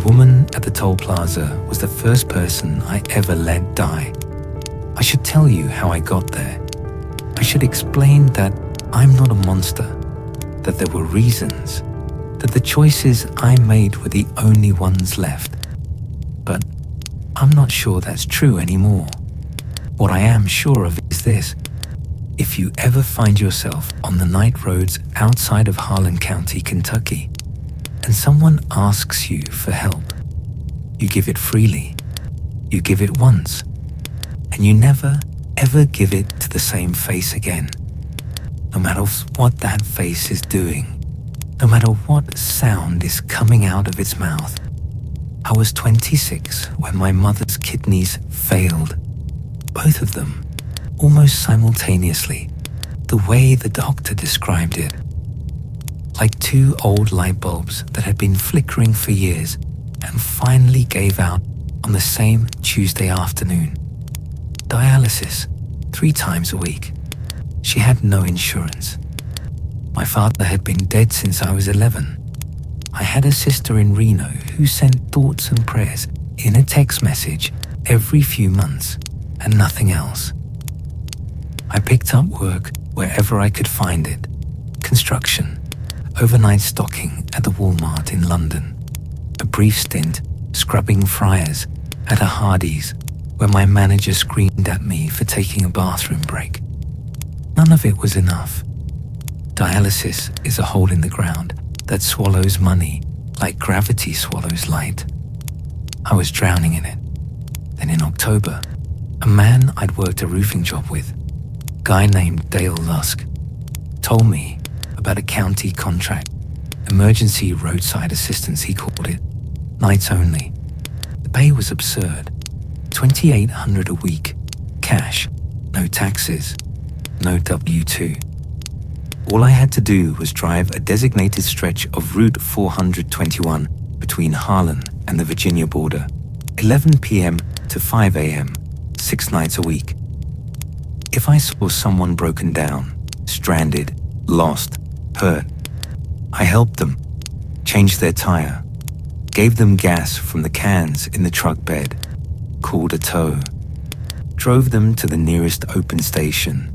woman at the toll plaza was the first person I ever let die. I should tell you how I got there. I should explain that I'm not a monster, that there were reasons, that the choices I made were the only ones left. But I'm not sure that's true anymore. What I am sure of is this: if you ever find yourself on the night roads outside of Harlan County, Kentucky, and someone asks you for help, you give it freely. You give it once, and you never, ever give it to the same face again. No matter what that face is doing, no matter what sound is coming out of its mouth. I was 26 when my mother's kidneys failed. Both of them, almost simultaneously, the way the doctor described it. Like two old light bulbs that had been flickering for years and finally gave out on the same Tuesday afternoon. Dialysis, 3 times a week. She had no insurance. My father had been dead since I was 11. I had a sister in Reno who sent thoughts and prayers in a text message every few months, and nothing else. I picked up work wherever I could find it. Construction, overnight stocking at the Walmart in London, a brief stint scrubbing fryers at a Hardee's where my manager screamed at me for taking a bathroom break. None of it was enough. Dialysis is a hole in the ground that swallows money like gravity swallows light. I was drowning in it. Then in October, a man I'd worked a roofing job with, a guy named Dale Lusk, told me about a county contract, emergency roadside assistance he called it, nights only. The pay was absurd, $2,800 a week, cash, no taxes, no W-2. All I had to do was drive a designated stretch of Route 421 between Harlan and the Virginia border, 11 p.m. to 5 a.m., 6 nights a week. If I saw someone broken down, stranded, lost, hurt, I helped them, changed their tire, gave them gas from the cans in the truck bed, called a tow, drove them to the nearest open station,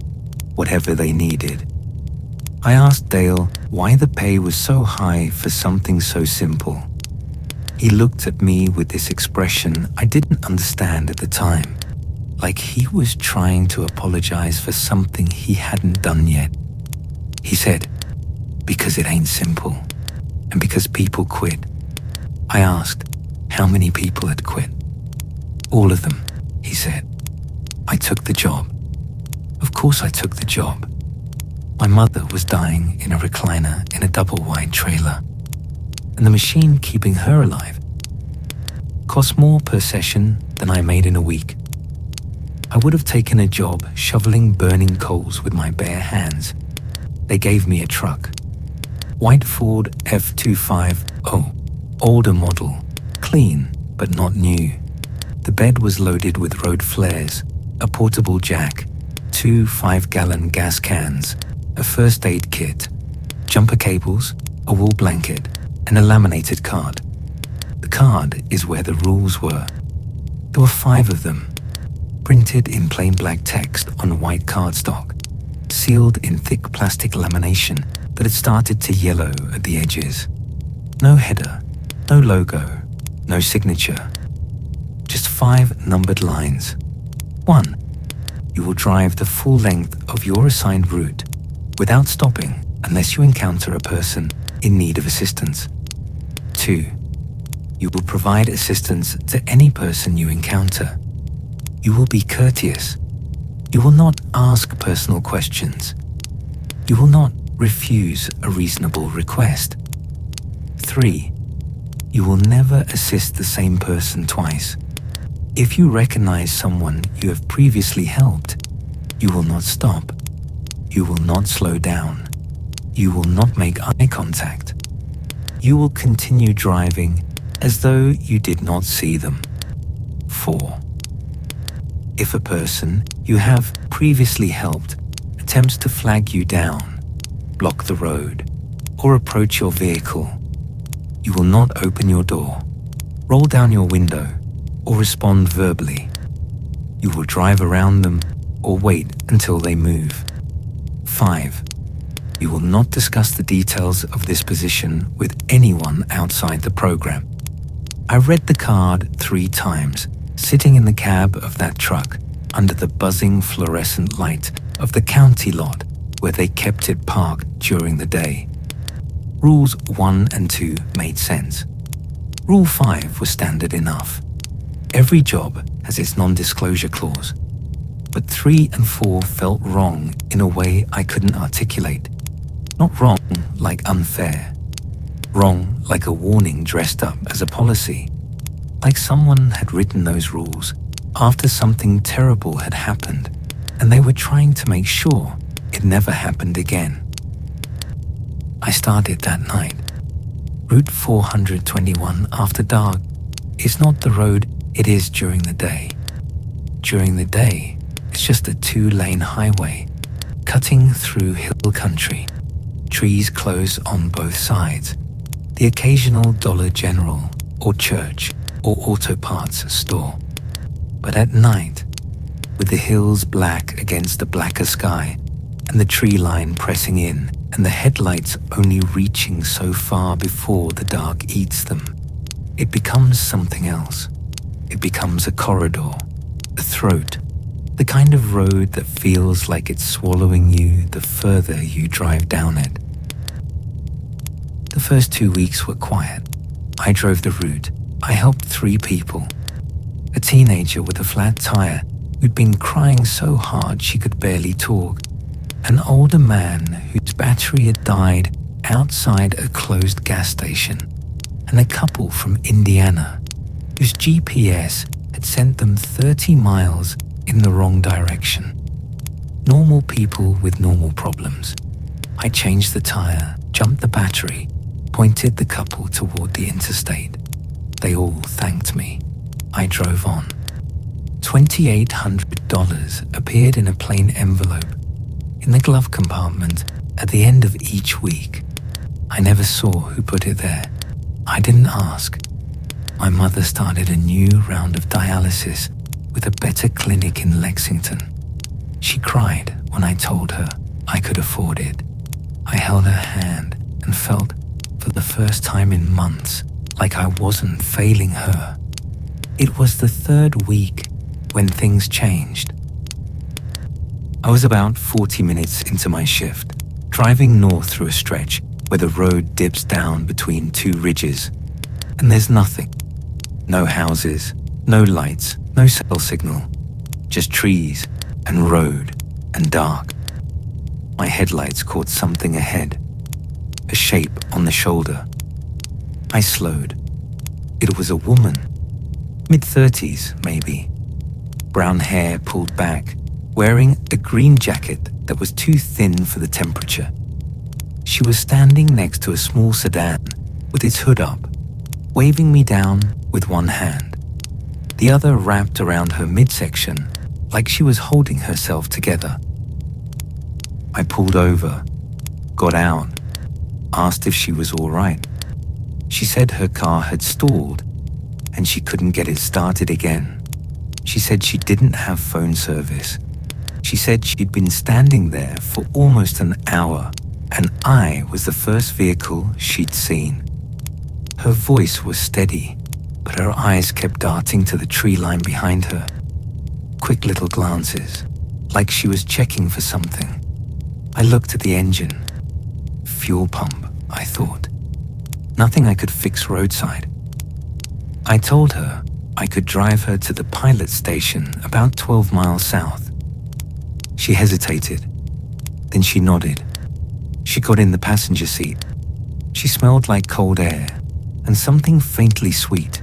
whatever they needed. I asked Dale why the pay was so high for something so simple. He looked at me with this expression I didn't understand at the time, like he was trying to apologize for something he hadn't done yet. He said, "Because it ain't simple, and because people quit." I asked how many people had quit. "All of them," he said. I took the job. Of course I took the job. My mother was dying in a recliner in a double-wide trailer, and the machine keeping her alive cost more per session than I made in a week. I would have taken a job shoveling burning coals with my bare hands. They gave me a truck. White Ford F250, older model, clean but not new. The bed was loaded with road flares, a portable jack, 2 5-gallon gas cans, a first aid kit, jumper cables, a wool blanket, and a laminated card. The card is where the rules were. There were 5 of them, printed in plain black text on white cardstock, sealed in thick plastic lamination that had started to yellow at the edges. No header, no logo, no signature. Just 5 numbered lines. 1. You will drive the full length of your assigned route without stopping unless you encounter a person in need of assistance. 2. You will provide assistance to any person you encounter. You will be courteous. You will not ask personal questions. You will not refuse a reasonable request. 3. You will never assist the same person twice. If you recognize someone you have previously helped, you will not stop. You will not slow down. You will not make eye contact. You will continue driving as though you did not see them. 4. If a person you have previously helped attempts to flag you down, block the road, or approach your vehicle, you will not open your door. roll down your window, or respond verbally. You will drive around them or wait until they move. 5. You will not discuss the details of this position with anyone outside the program. I read the card 3 times, sitting in the cab of that truck under the buzzing fluorescent light of the county lot where they kept it parked during the day. Rules 1 and 2 made sense. Rule 5 was standard enough. Every job has its non-disclosure clause, but 3 and 4 felt wrong in a way I couldn't articulate. Not wrong like unfair. Wrong like a warning dressed up as a policy. Like someone had written those rules after something terrible had happened and they were trying to make sure it never happened again. I started that night. Route 421 after dark is not the road it is during the day. During the day, it's just a 2-lane highway cutting through hill country. Trees close on both sides. The occasional Dollar General or church or auto parts store. But at night, with the hills black against the blacker sky and the tree line pressing in and the headlights only reaching so far before the dark eats them, it becomes something else. It becomes a corridor, a throat, the kind of road that feels like it's swallowing you the further you drive down it. The first 2 weeks were quiet. I drove the route. I helped 3 people. A teenager with a flat tire who'd been crying so hard she could barely talk. An older man whose battery had died outside a closed gas station. And a couple from Indiana whose GPS had sent them 30 miles in the wrong direction. Normal people with normal problems. I changed the tire, jumped the battery, pointed the couple toward the interstate. They all thanked me. I drove on. $2,800 appeared in a plain envelope in the glove compartment at the end of each week. I never saw who put it there. I didn't ask. My mother started a new round of dialysis with a better clinic in Lexington. She cried when I told her I could afford it. I held her hand and felt, for the first time in months, like I wasn't failing her. It was the 3rd week when things changed. I was about 40 minutes into my shift, driving north through a stretch where the road dips down between 2 ridges, and there's nothing. No houses, no lights, no cell signal, just trees and road and dark. My headlights caught something ahead, a shape on the shoulder. I slowed. It was a woman, mid-30s maybe, brown hair pulled back, wearing a green jacket that was too thin for the temperature. She was standing next to a small sedan with its hood up, waving me down with one hand, the other wrapped around her midsection like she was holding herself together. I pulled over, got out, asked if she was all right. She said her car had stalled and she couldn't get it started again. She said she didn't have phone service. She said she'd been standing there for almost an hour and I was the first vehicle she'd seen. Her voice was steady, but her eyes kept darting to the tree line behind her. Quick little glances, like she was checking for something. I looked at the engine. Fuel pump, I thought. Nothing I could fix roadside. I told her I could drive her to the pilot station about 12 miles south. She hesitated. Then she nodded. She got in the passenger seat. She smelled like cold air and something faintly sweet,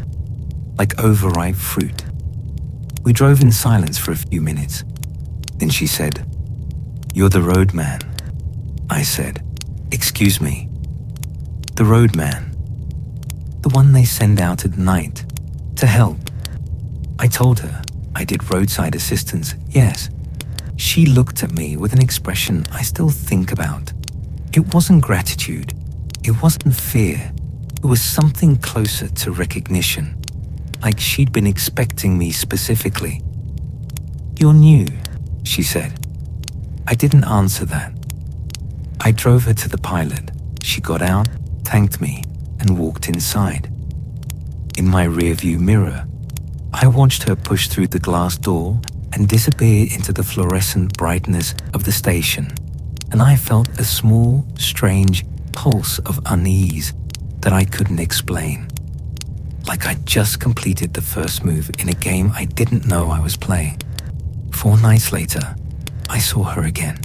like overripe fruit. We drove in silence for a few minutes. Then she said, "You're the roadman." I said, "Excuse me." "The roadman. The one they send out at night to help." I told her I did roadside assistance, yes. She looked at me with an expression I still think about. It wasn't gratitude. It wasn't fear. It was something closer to recognition. like she'd been expecting me specifically. "You're new," she said. I didn't answer that. I drove her to the pilot. She got out, thanked me, and walked inside. In my rearview mirror, I watched her push through the glass door and disappear into the fluorescent brightness of the station, and I felt a small, strange pulse of unease that I couldn't explain. Like I'd just completed the first move in a game I didn't know I was playing. 4 nights later, I saw her again.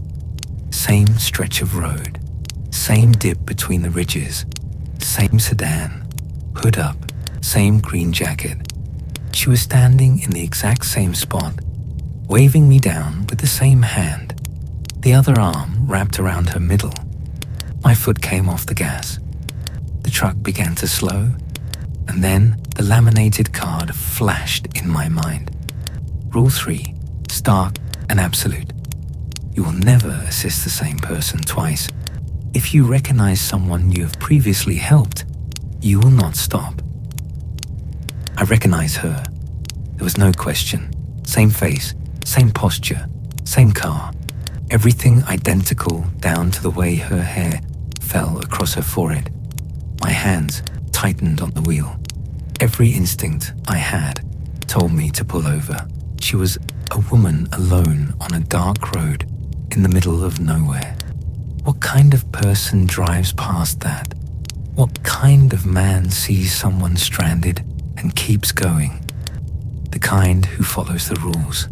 Same stretch of road, same dip between the ridges, same sedan, hood up, same green jacket. She was standing in the exact same spot, waving me down with the same hand, the other arm wrapped around her middle. My foot came off the gas. The truck began to slow, and then the laminated card flashed in my mind. Rule 3, stark and absolute. You will never assist the same person twice. If you recognize someone you have previously helped, you will not stop. I recognize her. There was no question. Same face, same posture, same car. Everything identical down to the way her hair fell across her forehead. My hands tightened on the wheel. Every instinct I had told me to pull over. She was a woman alone on a dark road in the middle of nowhere. What kind of person drives past that? What kind of man sees someone stranded and keeps going? The kind who follows the rules.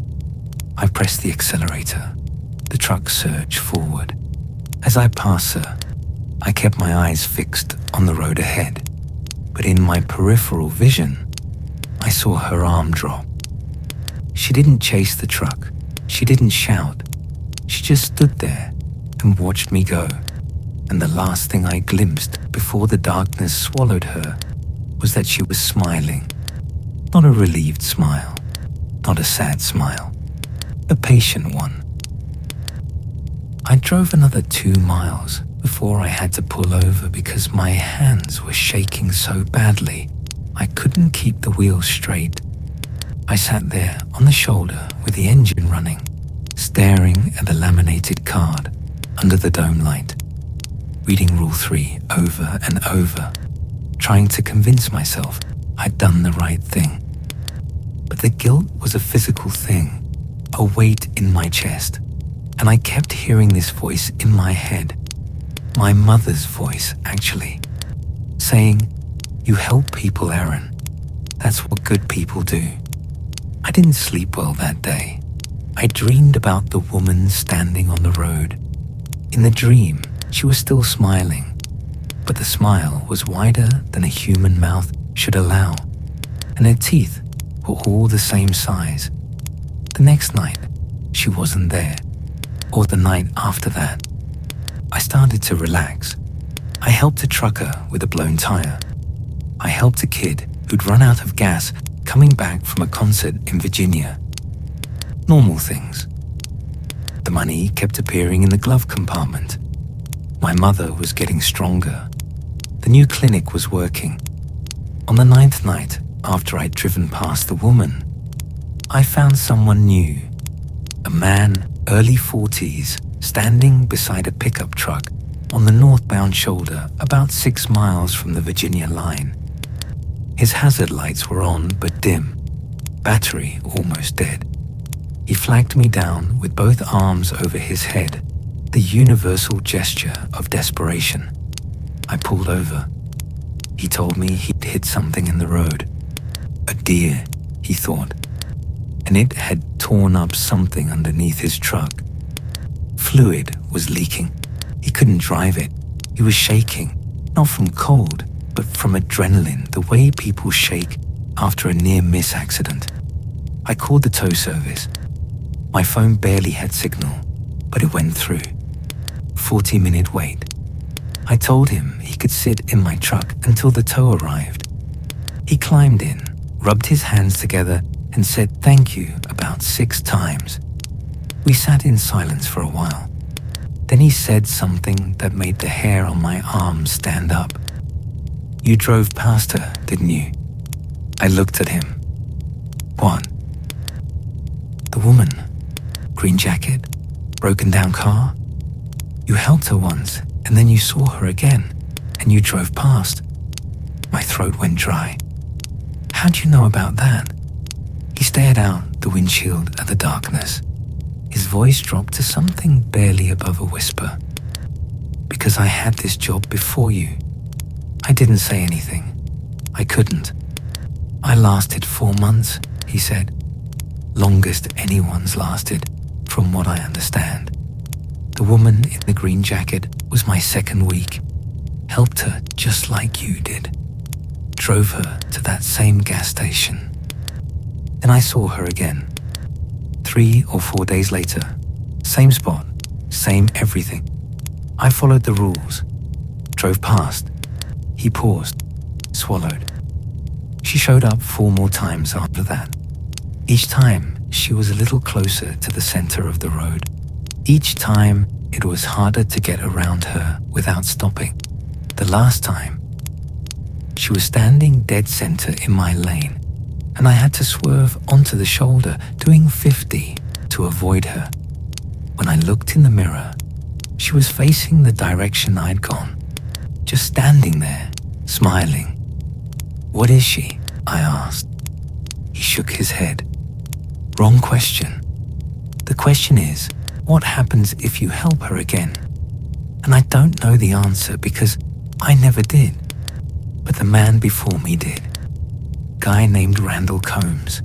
I pressed the accelerator. The truck surged forward. As I passed her, I kept my eyes fixed on the road ahead. But in my peripheral vision, I saw her arm drop. She didn't chase the truck. She didn't shout. She just stood there and watched me go. And the last thing I glimpsed before the darkness swallowed her was that she was smiling. Not a relieved smile, not a sad smile, a patient one. I drove another 2 miles before I had to pull over because my hands were shaking so badly I couldn't keep the wheel straight. I sat there on the shoulder with the engine running, staring at the laminated card under the dome light, reading Rule 3 over and over, trying to convince myself I'd done the right thing. But the guilt was a physical thing, a weight in my chest, and I kept hearing this voice in my head, my mother's voice actually, saying, "You help people, Aaron. That's what good people do." I didn't sleep well that day. I dreamed about the woman standing on the road. In the dream, she was still smiling, but the smile was wider than a human mouth should allow, and her teeth were all the same size. The next night, she wasn't there, or the night after that. I started to relax. I helped a trucker with a blown tire. I helped a kid who'd run out of gas coming back from a concert in Virginia. Normal things. The money kept appearing in the glove compartment. My mother was getting stronger. The new clinic was working. On the 9th night, after I'd driven past the woman, I found someone new. A man, early 40s, standing beside a pickup truck on the northbound shoulder about 6 miles from the Virginia line. His hazard lights were on but dim, battery almost dead. He flagged me down with both arms over his head, the universal gesture of desperation. I pulled over. He told me he'd hit something in the road. A deer, he thought, and it had torn up something underneath his truck. Fluid was leaking. He couldn't drive it. He was shaking, not from cold, but from adrenaline, the way people shake after a near-miss accident. I called the tow service. My phone barely had signal, but it went through. 40-minute wait. I told him he could sit in my truck until the tow arrived. He climbed in, rubbed his hands together, and said thank you about 6 times. We sat in silence for a while. Then he said something that made the hair on my arms stand up. "You drove past her, didn't you?" I looked at him. What? The woman. Green jacket. Broken down car. You helped her once, and then you saw her again, and you drove past. My throat went dry. How'd you know about that? He stared out the windshield at the darkness. His voice dropped to something barely above a whisper. Because I had this job before you. I didn't say anything. I couldn't. I lasted 4 months, he said. Longest anyone's lasted, from what I understand. The woman in the green jacket was my second week. Helped her just like you did. Drove her to that same gas station. Then I saw her again. 3 or 4 days later. Same spot, same everything. I followed the rules. Drove past. He paused, swallowed. She showed up 4 more times after that. Each time, she was a little closer to the center of the road. Each time, it was harder to get around her without stopping. The last time, she was standing dead center in my lane, and I had to swerve onto the shoulder, doing 50 to avoid her. When I looked in the mirror, she was facing the direction I'd gone, just standing there, smiling. What is she? I asked. He shook his head. Wrong question. The question is, what happens if you help her again? And I don't know the answer because I never did. But the man before me did. Guy named Randall Combs.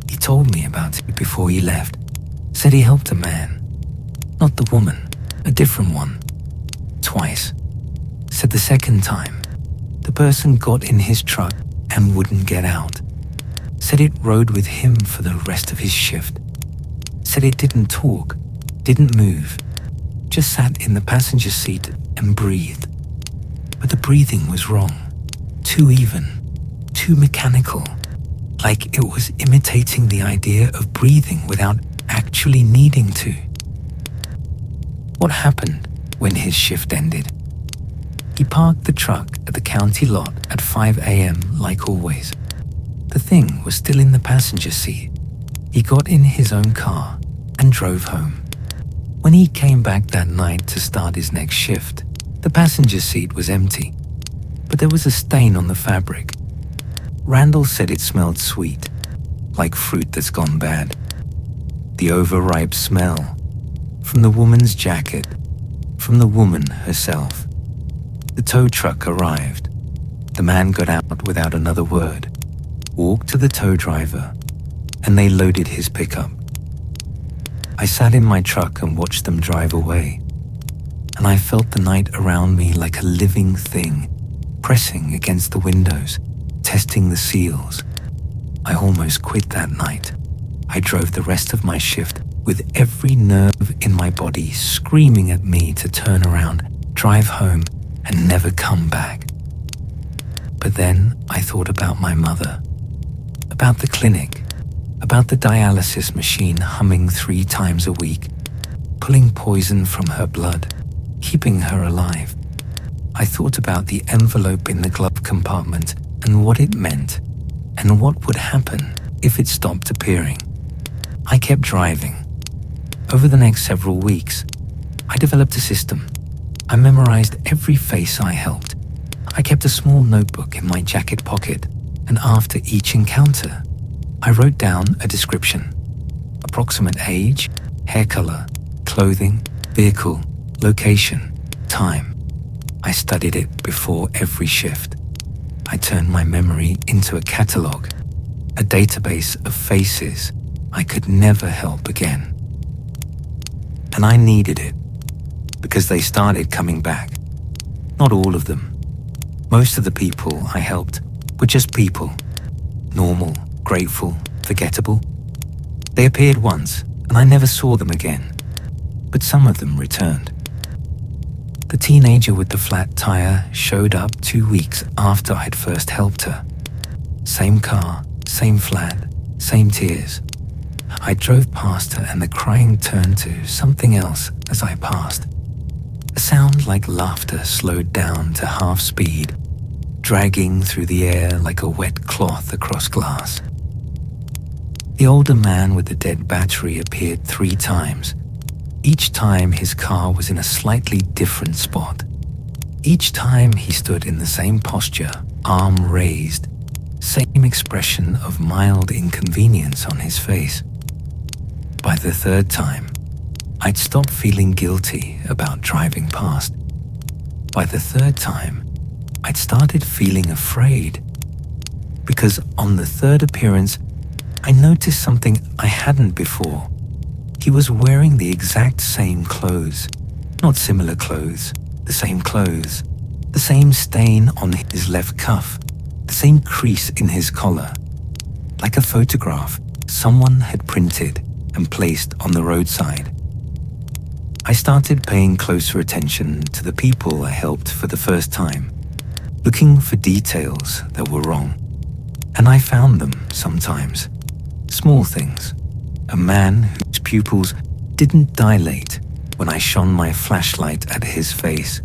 He told me about it before he left. Said he helped a man. Not the woman, a different one. Twice. Said the second time, the person got in his truck and wouldn't get out. Said it rode with him for the rest of his shift. Said it didn't talk, didn't move, just sat in the passenger seat and breathed. But the breathing was wrong, too even, too mechanical, like it was imitating the idea of breathing without actually needing to. What happened when his shift ended? He parked the truck at the county lot at 5 a.m. like always. The thing was still in the passenger seat. He got in his own car and drove home. When he came back that night to start his next shift, the passenger seat was empty, but there was a stain on the fabric. Randall said it smelled sweet, like fruit that's gone bad. The overripe smell, from the woman's jacket, from the woman herself. The tow truck arrived. The man got out without another word, walked to the tow driver, and they loaded his pickup. I sat in my truck and watched them drive away, and I felt the night around me like a living thing, pressing against the windows, testing the seals. I almost quit that night. I drove the rest of my shift with every nerve in my body screaming at me to turn around, drive home, and never come back. But then I thought about my mother, about the clinic, about the dialysis machine humming 3 times a week, pulling poison from her blood, keeping her alive. I thought about the envelope in the glove compartment and what it meant, and what would happen if it stopped appearing. I kept driving. Over the next several weeks, I developed a system. I memorized every face I helped. I kept a small notebook in my jacket pocket, and after each encounter, I wrote down a description. Approximate age, hair color, clothing, vehicle, location, time. I studied it before every shift. I turned my memory into a catalog, a database of faces I could never help again. And I needed it, because they started coming back. Not all of them. Most of the people I helped were just people. Normal, grateful, forgettable. They appeared once, and I never saw them again. But some of them returned. The teenager with the flat tire showed up 2 weeks after I'd first helped her. Same car, same flat, same tears. I drove past her and the crying turned to something else as I passed. A sound like laughter slowed down to half speed, dragging through the air like a wet cloth across glass. The older man with the dead battery appeared 3 times. Each time his car was in a slightly different spot. Each time he stood in the same posture, arm raised, same expression of mild inconvenience on his face. By the 3rd time, I'd stopped feeling guilty about driving past. By the 3rd time, I'd started feeling afraid, because on the 3rd appearance, I noticed something I hadn't before. He was wearing the exact same clothes, not similar clothes, the same clothes, the same stain on his left cuff, the same crease in his collar, like a photograph someone had printed and placed on the roadside. I started paying closer attention to the people I helped for the first time, looking for details that were wrong. And I found them sometimes. Small things. A man whose pupils didn't dilate when I shone my flashlight at his face.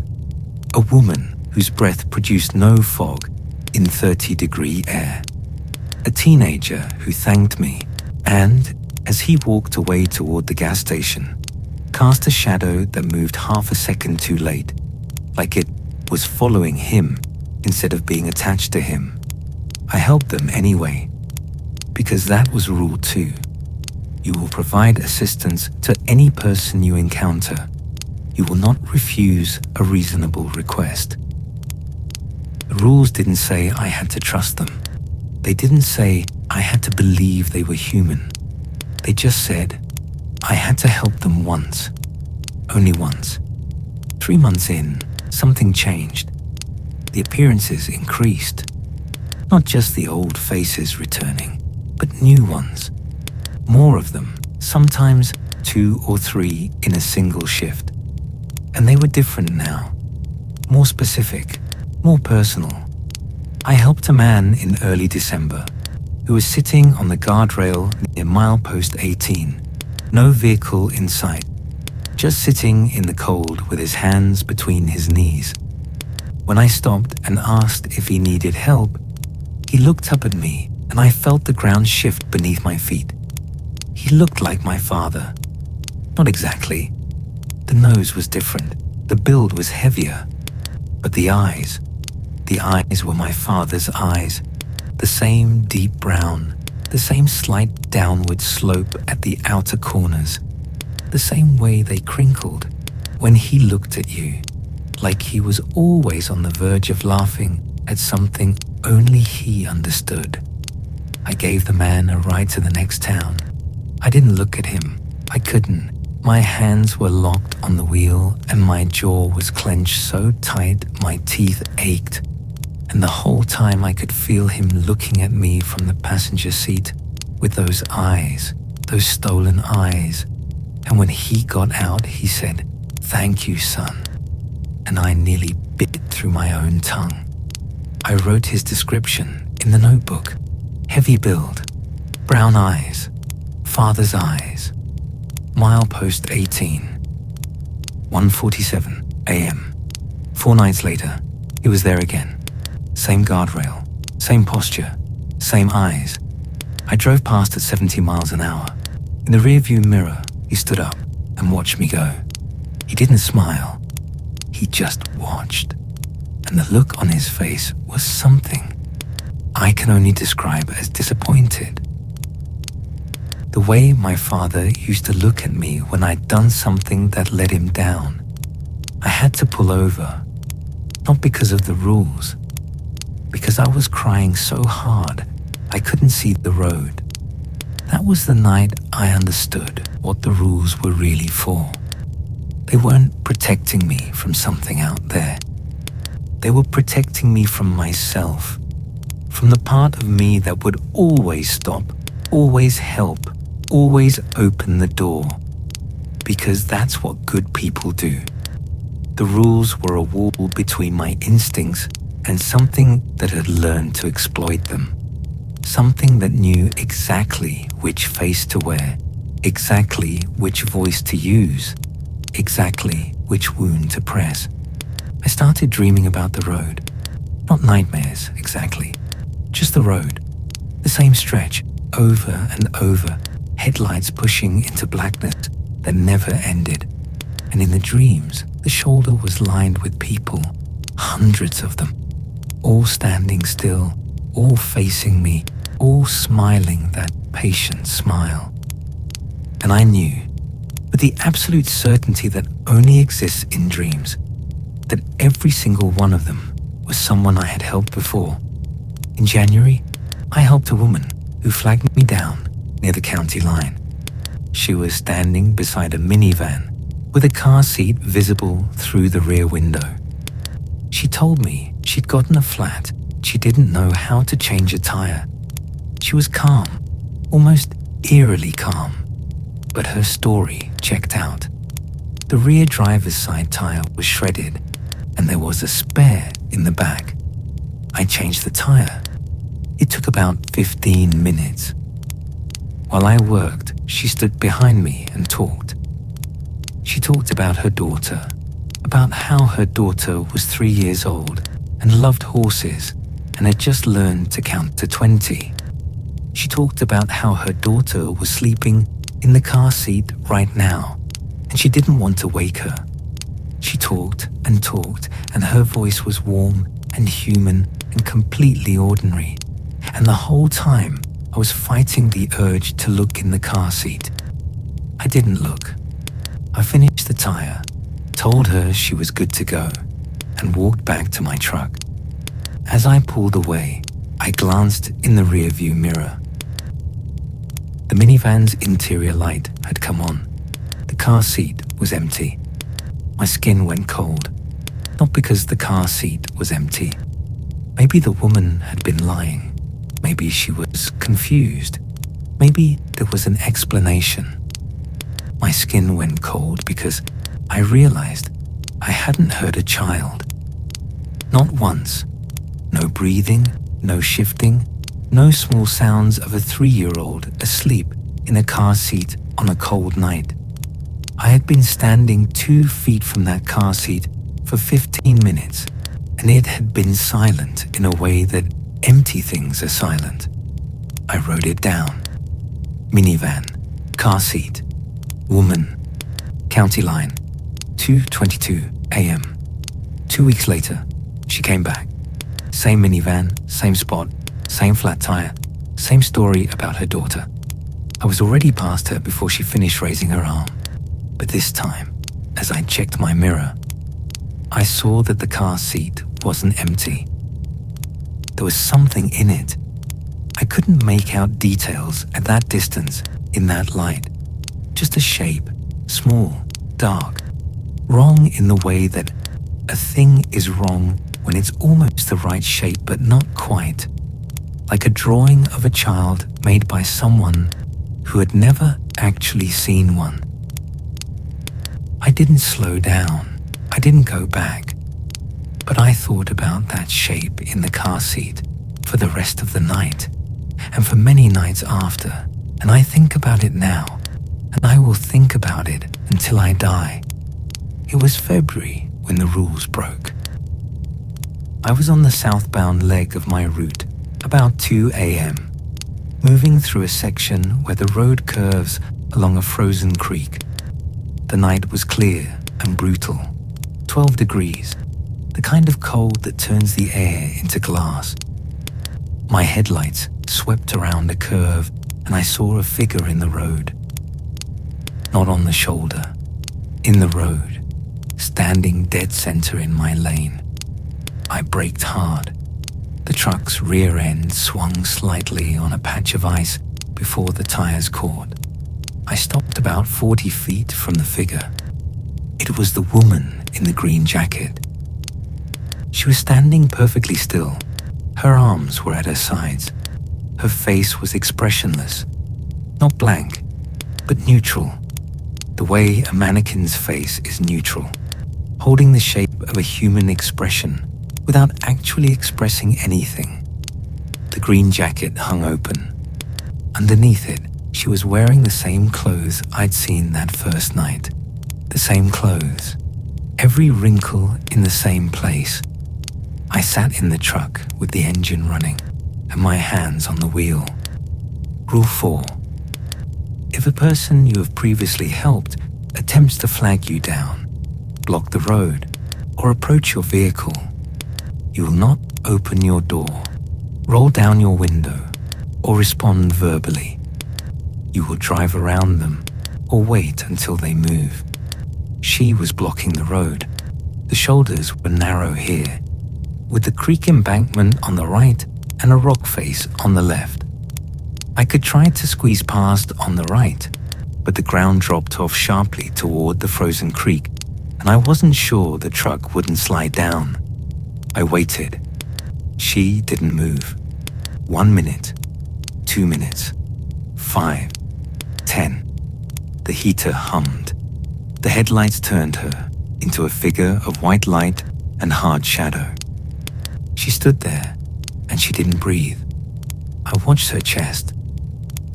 A woman whose breath produced no fog in 30-degree air. A teenager who thanked me and, as he walked away toward the gas station, cast a shadow that moved half a second too late, like it was following him instead of being attached to him. I helped them anyway, because that was rule 2. You will provide assistance to any person you encounter. You will not refuse a reasonable request. The rules didn't say I had to trust them. They didn't say I had to believe they were human. They just said I had to help them once. Only once. 3 months in, something changed. The appearances increased. Not just the old faces returning, but new ones. More of them, sometimes 2 or 3 in a single shift. And they were different now. More specific, more personal. I helped a man in early December who was sitting on the guardrail near milepost 18. No vehicle in sight. Just sitting in the cold with his hands between his knees. When I stopped and asked if he needed help, he looked up at me and I felt the ground shift beneath my feet. He looked like my father. Not exactly. The nose was different. The build was heavier. But the eyes were my father's eyes. The same deep brown, the same slight downward slope at the outer corners, the same way they crinkled when he looked at you, like he was always on the verge of laughing at something only he understood. I gave the man a ride to the next town. I didn't look at him. I couldn't. My hands were locked on the wheel and my jaw was clenched so tight my teeth ached. And the whole time I could feel him looking at me from the passenger seat with those eyes, those stolen eyes. And when he got out, he said, "Thank you, son." And I nearly bit through my own tongue. I wrote his description in the notebook. Heavy build, brown eyes, father's eyes. Milepost 18, 1:47 a.m. 4 nights later, he was there again. Same guardrail, same posture, same eyes. I drove past at 70 miles an hour. In the rearview mirror, he stood up and watched me go. He didn't smile. He just watched. And the look on his face was something I can only describe as disappointed. The way my father used to look at me when I'd done something that let him down. I had to pull over, not because of the rules, because I was crying so hard I couldn't see the road. That was the night I understood what the rules were really for. They weren't protecting me from something out there. They were protecting me from myself, from the part of me that would always stop, always help, always open the door. Because that's what good people do. The rules were a wall between my instincts and something that had learned to exploit them. Something that knew exactly which face to wear, exactly which voice to use, exactly which wound to press. I started dreaming about the road. Not nightmares, exactly. Just the road. The same stretch. over and over, headlights pushing into blackness that never ended. And in the dreams, the shoulder was lined with people, hundreds of them, all standing still, all facing me, all smiling that patient smile. And I knew, with the absolute certainty that only exists in dreams, that every single one of them was someone I had helped before. In January, I helped a woman who flagged me down near the county line. She was standing beside a minivan with a car seat visible through the rear window. She told me she'd gotten a flat. She didn't know how to change a tire. She was calm, almost eerily calm, but her story checked out. The rear driver's side tire was shredded, and there was a spare in the back. I changed the tire. It took about 15 minutes. While I worked, she stood behind me and talked. She talked about her daughter, about how her daughter was 3 years old and loved horses and had just learned to count to 20. She talked about how her daughter was sleeping in the car seat right now, and she didn't want to wake her. She talked, and her voice was warm and human and completely ordinary. And the whole time, I was fighting the urge to look in the car seat. I didn't look. I finished the tire, told her she was good to go, and walked back to my truck. As I pulled away, I glanced in the rearview mirror. The minivan's interior light had come on. The car seat was empty. My skin went cold, not because the car seat was empty. Maybe the woman had been lying. Maybe she was confused. Maybe there was an explanation. My skin went cold because I realized I hadn't heard a child. Not once. No breathing, no shifting, no small sounds of a 3-year-old asleep in a car seat on a cold night. I had been standing 2 feet from that car seat for 15 minutes, and it had been silent in a way that empty things are silent. I wrote it down. Minivan, car seat, woman, county line, 2:22 a.m. 2 weeks later, she came back. Same minivan, same spot, same flat tire, same story about her daughter. I was already past her before she finished raising her arm. But this time, as I checked my mirror, I saw that the car seat wasn't empty. There was something in it. I couldn't make out details at that distance, in that light. Just a shape, small, dark, wrong in the way that a thing is wrong when it's almost the right shape but not quite. Like a drawing of a child made by someone who had never actually seen one. I didn't slow down. I didn't go back. But I thought about that shape in the car seat for the rest of the night, and for many nights after, and I think about it now, and I will think about it until I die. It was February when the rules broke. I was on the southbound leg of my route, about 2 a.m., moving through a section where the road curves along a frozen creek. The night was clear and brutal, 12 degrees, the kind of cold that turns the air into glass. My headlights swept around a curve and I saw a figure in the road. Not on the shoulder, in the road, standing dead center in my lane. I braked hard. The truck's rear end swung slightly on a patch of ice before the tires caught. I stopped about 40 feet from the figure. It was the woman in the green jacket. She was standing perfectly still. Her arms were at her sides. Her face was expressionless, not blank, but neutral, the way a mannequin's face is neutral, holding the shape of a human expression without actually expressing anything. The green jacket hung open. Underneath it, she was wearing the same clothes I'd seen that first night. The same clothes. Every wrinkle in the same place. I sat in the truck with the engine running and my hands on the wheel. Rule 4. If a person you have previously helped attempts to flag you down, block the road, or approach your vehicle, you will not open your door, roll down your window, or respond verbally. You will drive around them or wait until they move. She was blocking the road. The shoulders were narrow here, with the creek embankment on the right and a rock face on the left. I could try to squeeze past on the right, but the ground dropped off sharply toward the frozen creek, and I wasn't sure the truck wouldn't slide down. I waited. She didn't move. 1 minute, 2 minutes, 5, 10. The heater hummed. The headlights turned her into a figure of white light and hard shadow. She stood there, and she didn't breathe. I watched her chest,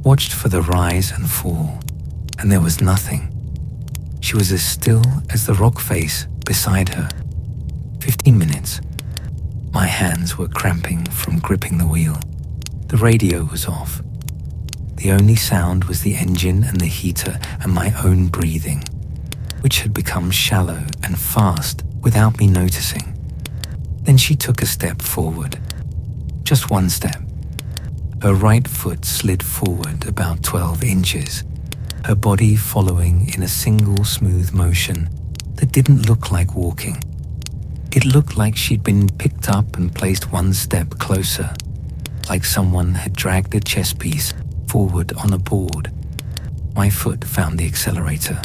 watched for the rise and fall, and there was nothing. She was as still as the rock face beside her. 15 minutes. My hands were cramping from gripping the wheel. The radio was off. The only sound was the engine and the heater and my own breathing, which had become shallow and fast without me noticing. Then she took a step forward. Just one step. Her right foot slid forward about 12 inches, her body following in a single smooth motion that didn't look like walking. It looked like she'd been picked up and placed one step closer, like someone had dragged a chess piece forward on a board. My foot found the accelerator.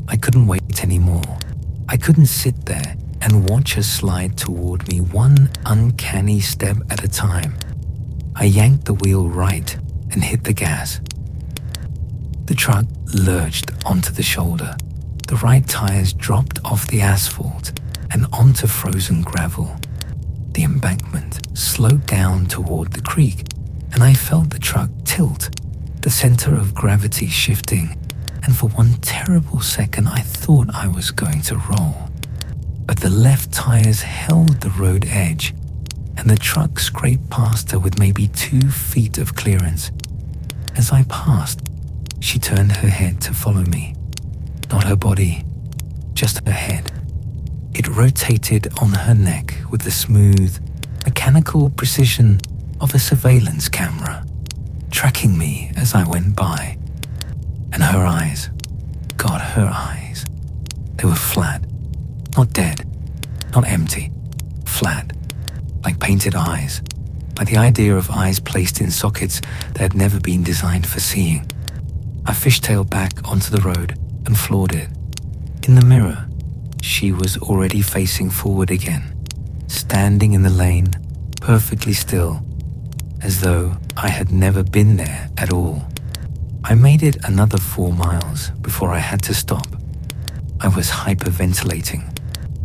I couldn't wait anymore. I couldn't sit there and watch her slide toward me one uncanny step at a time. I yanked the wheel right and hit the gas. The truck lurched onto the shoulder. The right tires dropped off the asphalt and onto frozen gravel. The embankment slowed down toward the creek, and I felt the truck tilt, the center of gravity shifting, and for one terrible second I thought I was going to roll. But the left tires held the road edge, and the truck scraped past her with maybe 2 feet of clearance. As I passed, she turned her head to follow me. Not her body, just her head. It rotated on her neck with the smooth, mechanical precision of a surveillance camera, tracking me as I went by. And her eyes, God, her eyes, they were flat, not dead, not empty, flat, like painted eyes, like the idea of eyes placed in sockets that had never been designed for seeing. I fishtailed back onto the road and floored it. In the mirror, she was already facing forward again, standing in the lane, perfectly still, as though I had never been there at all. I made it another 4 miles before I had to stop. I was hyperventilating.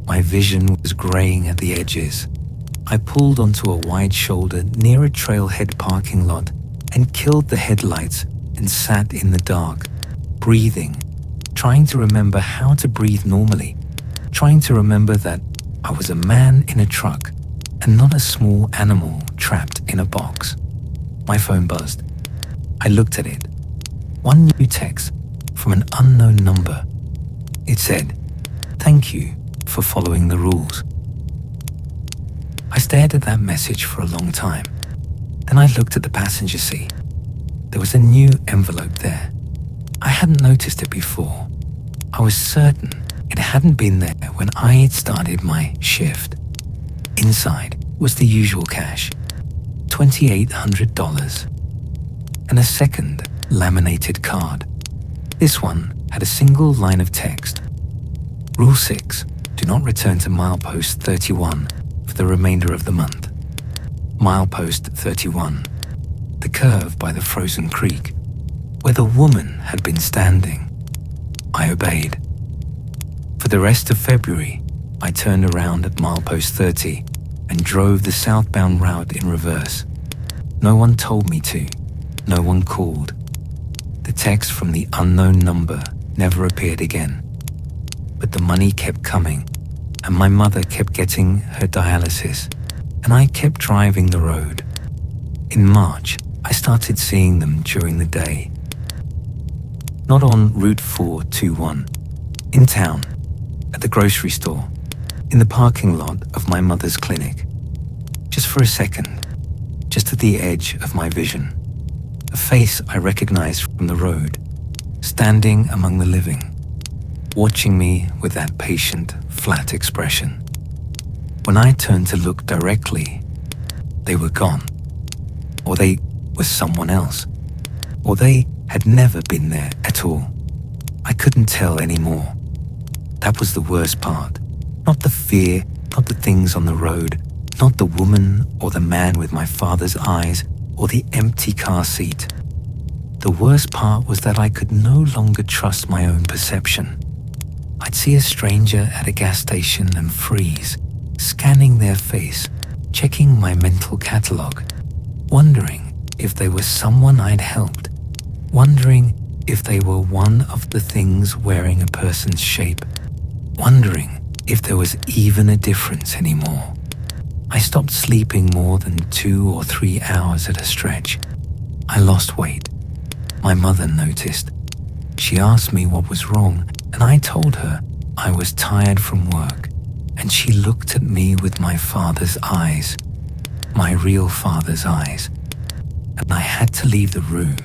My vision was graying at the edges. I pulled onto a wide shoulder near a trailhead parking lot and killed the headlights and sat in the dark, breathing, trying to remember how to breathe normally, trying to remember that I was a man in a truck and not a small animal trapped in a box. My phone buzzed. I looked at it. One new text from an unknown number. It said, "Thank you for following the rules." I stared at that message for a long time. Then I looked at the passenger seat. There was a new envelope there. I hadn't noticed it before. I was certain it hadn't been there when I had started my shift. Inside was the usual cash, $2,800, and a second laminated card. This one had a single line of text. Rule 6, do not return to milepost 31 for the remainder of the month. Milepost 31, the curve by the frozen creek, where the woman had been standing. I obeyed. For the rest of February, I turned around at milepost 30 and drove the southbound route in reverse. No one told me to. No one called. The text from the unknown number never appeared again. But the money kept coming, and my mother kept getting her dialysis, and I kept driving the road. In March, I started seeing them during the day. Not on Route 421, in town, at the grocery store, in the parking lot of my mother's clinic. Just for a second, just at the edge of my vision, a face I recognized from the road, standing among the living, watching me with that patient, flat expression. When I turned to look directly, they were gone, or they were someone else, or they had never been there at all. I couldn't tell anymore. That was the worst part. Not the fear, not the things on the road, not the woman or the man with my father's eyes or the empty car seat. The worst part was that I could no longer trust my own perception. I'd see a stranger at a gas station and freeze, scanning their face, checking my mental catalogue, wondering if they were someone I'd helped, wondering if they were one of the things wearing a person's shape, wondering if there was even a difference anymore. I stopped sleeping more than 2 or 3 hours at a stretch. I lost weight. My mother noticed. She asked me what was wrong, and I told her I was tired from work, and she looked at me with my father's eyes, my real father's eyes, and I had to leave the room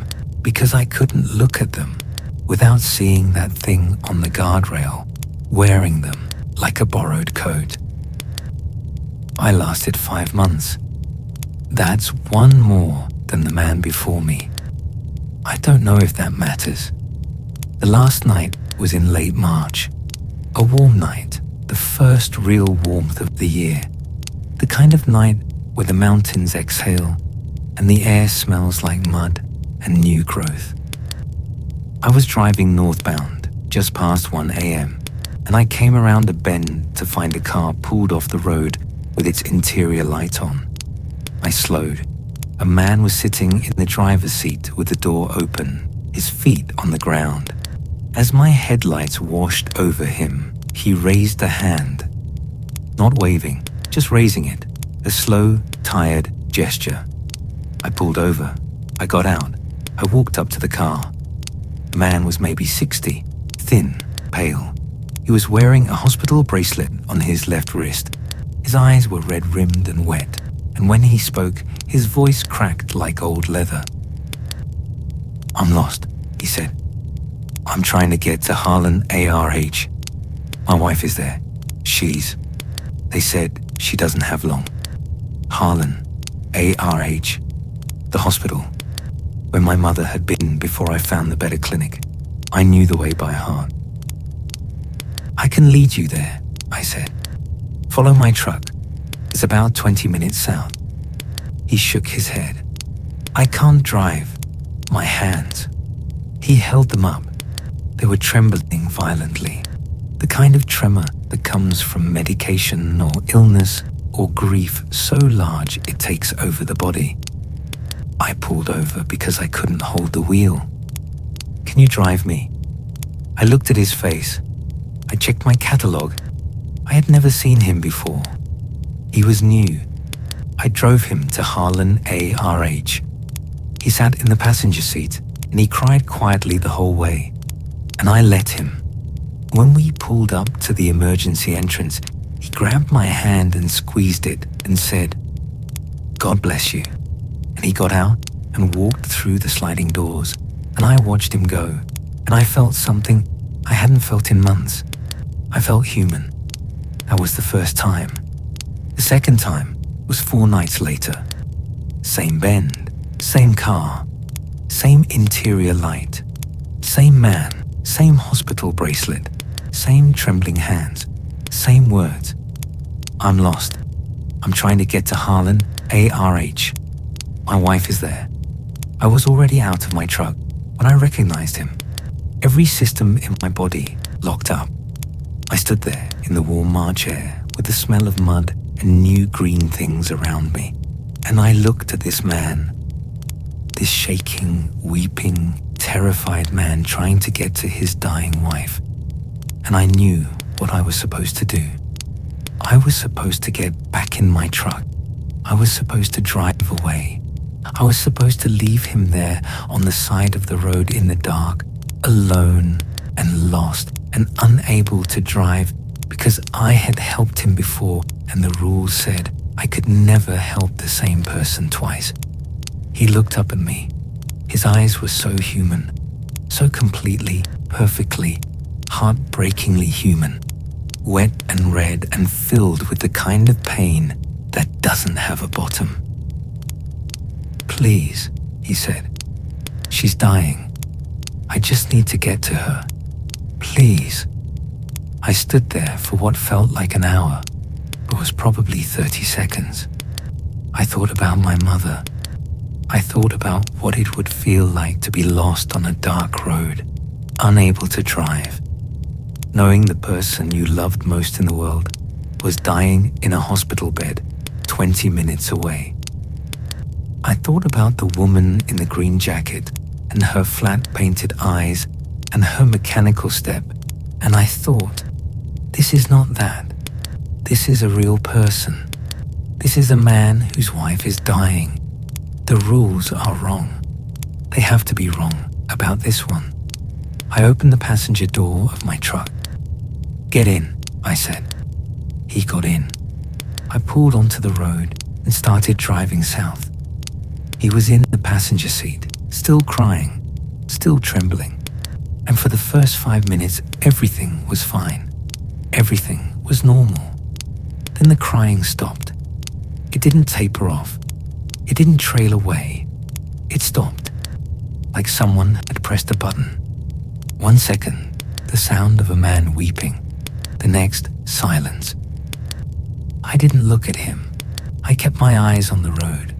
because I couldn't look at them without seeing that thing on the guardrail, wearing them like a borrowed coat. I lasted 5 months. That's one more than the man before me. I don't know if that matters. The last night was in late March. A warm night, the first real warmth of the year. The kind of night where the mountains exhale and the air smells like mud and new growth. I was driving northbound just past 1 a.m. and I came around a bend to find a car pulled off the road with its interior light on. I slowed. A man was sitting in the driver's seat with the door open, his feet on the ground. As my headlights washed over him, he raised a hand. Not waving, just raising it. A slow, tired gesture. I pulled over. I got out. I walked up to the car. The man was maybe 60, thin, pale. He was wearing a hospital bracelet on his left wrist. His eyes were red-rimmed and wet, and when he spoke, his voice cracked like old leather. "I'm lost," he said. "I'm trying to get to Harlan ARH. My wife is there. They said she doesn't have long. Harlan ARH, the hospital, where my mother had been before I found the better clinic. I knew the way by heart." "I can lead you there," I said. "Follow my truck. It's about 20 minutes south." He shook his head. "I can't drive. My hands." He held them up. They were trembling violently. The kind of tremor that comes from medication or illness or grief so large it takes over the body. I pulled over because I couldn't hold the wheel. "Can you drive me?" I looked at his face. I checked my catalogue. I had never seen him before. He was new. I drove him to Harlan ARH. He sat in the passenger seat and he cried quietly the whole way, and I let him. When we pulled up to the emergency entrance, he grabbed my hand and squeezed it and said, "God bless you." And he got out and walked through the sliding doors, and I watched him go, and I felt something I hadn't felt in months. I felt human. That was the first time. The second time was 4 nights later. Same bend, same car, same interior light, same man, same hospital bracelet, same trembling hands, same words. "I'm lost. I'm trying to get to Harlan ARH. My wife is there." I was already out of my truck when I recognized him. Every system in my body locked up. I stood there in the warm March air with the smell of mud and new green things around me, and I looked at this man, this shaking, weeping, terrified man trying to get to his dying wife, and I knew what I was supposed to do. I was supposed to get back in my truck. I was supposed to drive away. I was supposed to leave him there on the side of the road in the dark, alone and lost and unable to drive because I had helped him before and the rules said I could never help the same person twice. He looked up at me. His eyes were so human, so completely, perfectly, heartbreakingly human, wet and red and filled with the kind of pain that doesn't have a bottom. "Please," he said. "She's dying. I just need to get to her. Please." I stood there for what felt like an hour, but was probably 30 seconds. I thought about my mother. I thought about what it would feel like to be lost on a dark road, unable to drive, knowing the person you loved most in the world was dying in a hospital bed 20 minutes away. I thought about the woman in the green jacket and her flat painted eyes and her mechanical step, and I thought, this is not that. This is a real person. This is a man whose wife is dying. The rules are wrong. They have to be wrong about this one. I opened the passenger door of my truck. "Get in," I said. He got in. I pulled onto the road and started driving south. He was in the passenger seat, still crying, still trembling. And for the first 5 minutes, everything was fine. Everything was normal. Then the crying stopped. It didn't taper off. It didn't trail away. It stopped, like someone had pressed a button. 1 second, the sound of a man weeping. The next, silence. I didn't look at him. I kept my eyes on the road.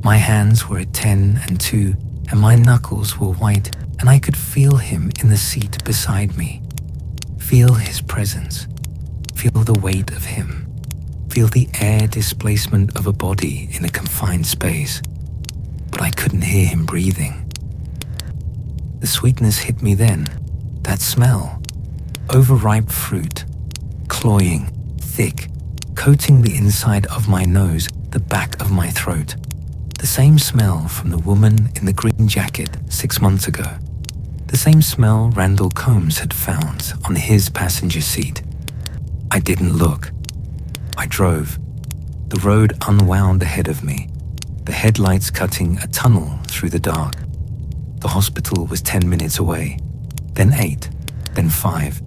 My hands were at 10 and 2, and my knuckles were white, and I could feel him in the seat beside me. Feel his presence. Feel the weight of him. Feel the air displacement of a body in a confined space. But I couldn't hear him breathing. The sweetness hit me then. That smell. Overripe fruit. Cloying, thick, coating the inside of my nose, the back of my throat. The same smell from the woman in the green jacket 6 months ago. The same smell Randall Combs had found on his passenger seat. I didn't look. I drove. The road unwound ahead of me, the headlights cutting a tunnel through the dark. The hospital was 10 minutes away, then 8, then 5.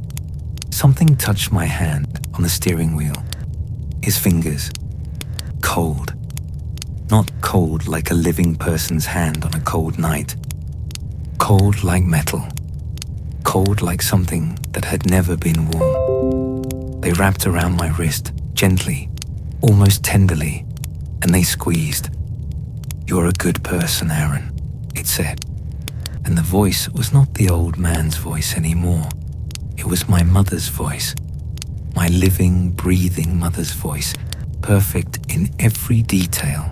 Something touched my hand on the steering wheel. His fingers. Cold. Not cold like a living person's hand on a cold night. Cold like metal. Cold like something that had never been warm. They wrapped around my wrist, gently, almost tenderly, and they squeezed. "You're a good person, Aaron," it said. And the voice was not the old man's voice anymore. It was my mother's voice. My living, breathing mother's voice, perfect in every detail.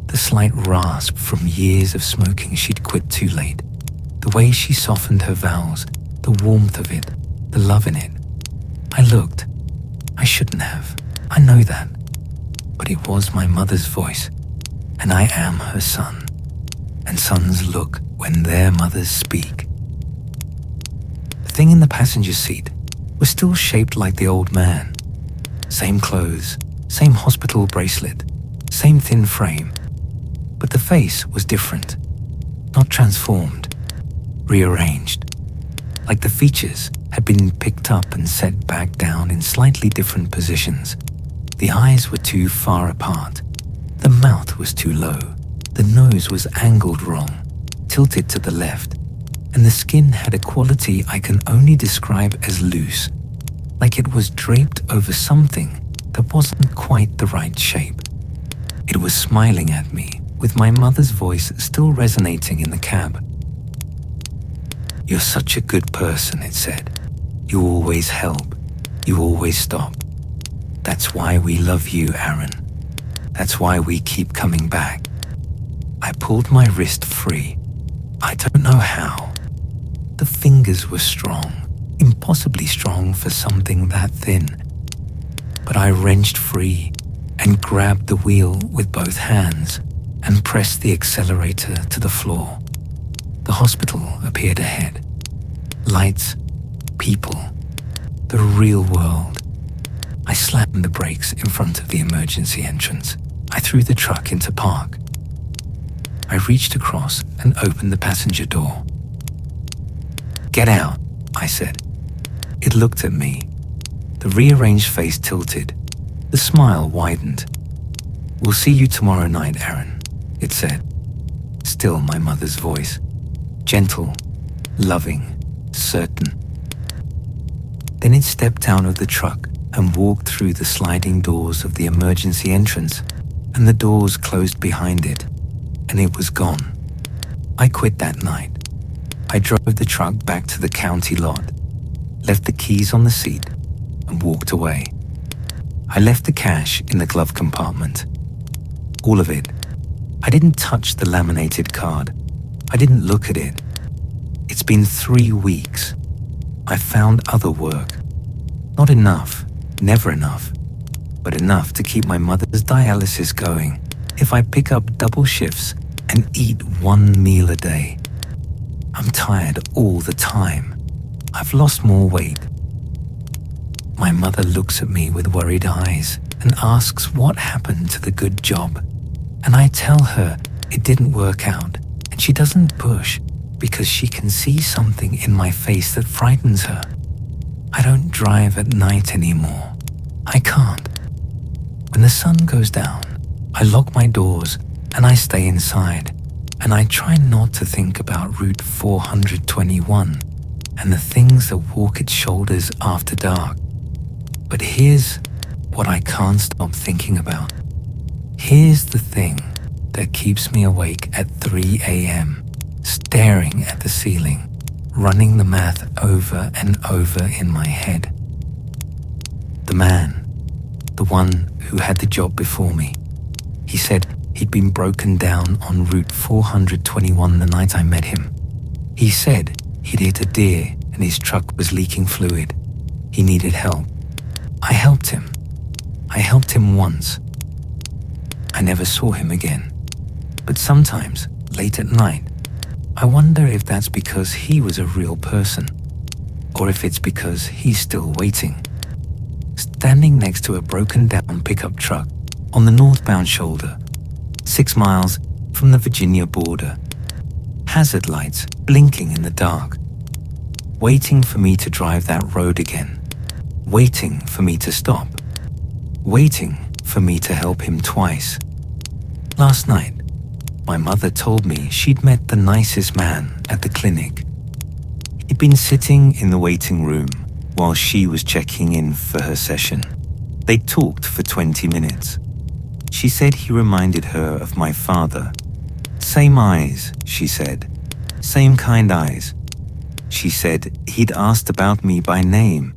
The slight rasp from years of smoking she'd quit too late. The way she softened her vowels, the warmth of it, the love in it. I looked. I shouldn't have. I know that. But it was my mother's voice, and I am her son. And sons look when their mothers speak. The thing in the passenger seat was still shaped like the old man. Same clothes, same hospital bracelet, same thin frame. But the face was different. Not transformed. Rearranged. Like the features had been picked up and set back down in slightly different positions. The eyes were too far apart. The mouth was too low. The nose was angled wrong, tilted to the left. And the skin had a quality I can only describe as loose, like it was draped over something that wasn't quite the right shape. It was smiling at me, with my mother's voice still resonating in the cab. "You're such a good person," it said. "You always help. You always stop. That's why we love you, Aaron. That's why we keep coming back." I pulled my wrist free. I don't know how. The fingers were strong, impossibly strong for something that thin. But I wrenched free and grabbed the wheel with both hands. and pressed the accelerator to the floor. The hospital appeared ahead. Lights, people, the real world. I slammed the brakes in front of the emergency entrance. I threw the truck into park. I reached across and opened the passenger door. "Get out," I said. It looked at me. The rearranged face tilted. The smile widened. "We'll see you tomorrow night, Aaron," it said. Still my mother's voice. Gentle, loving, certain. Then it stepped out of the truck and walked through the sliding doors of the emergency entrance, and the doors closed behind it, and it was gone. I quit that night. I drove the truck back to the county lot, left the keys on the seat, and walked away. I left the cash in the glove compartment. All of it. I didn't touch the laminated card. I didn't look at it. It's been 3 weeks. I found other work. Not enough, never enough, but enough to keep my mother's dialysis going if I pick up double shifts and eat 1 meal a day. I'm tired all the time. I've lost more weight. My mother looks at me with worried eyes and asks what happened to the good job. And I tell her it didn't work out, and she doesn't push because she can see something in my face that frightens her. I don't drive at night anymore. I can't. When the sun goes down, I lock my doors and I stay inside, and I try not to think about Route 421 and the things that walk its shoulders after dark. But here's what I can't stop thinking about. Here's the thing that keeps me awake at 3 a.m., staring at the ceiling, running the math over and over in my head. The man, the one who had the job before me, he said he'd been broken down on Route 421 the night I met him. He said he'd hit a deer and his truck was leaking fluid. He needed help. I helped him. I helped him once. I never saw him again. But sometimes, late at night, I wonder if that's because he was a real person, or if it's because he's still waiting. Standing next to a broken down pickup truck on the northbound shoulder, 6 miles from the Virginia border, hazard lights blinking in the dark, waiting for me to drive that road again, waiting for me to stop, waiting for me to help him twice. Last night, my mother told me she'd met the nicest man at the clinic. He'd been sitting in the waiting room while she was checking in for her session. They talked for 20 minutes. She said he reminded her of my father. Same eyes, she said. Same kind eyes. She said he'd asked about me by name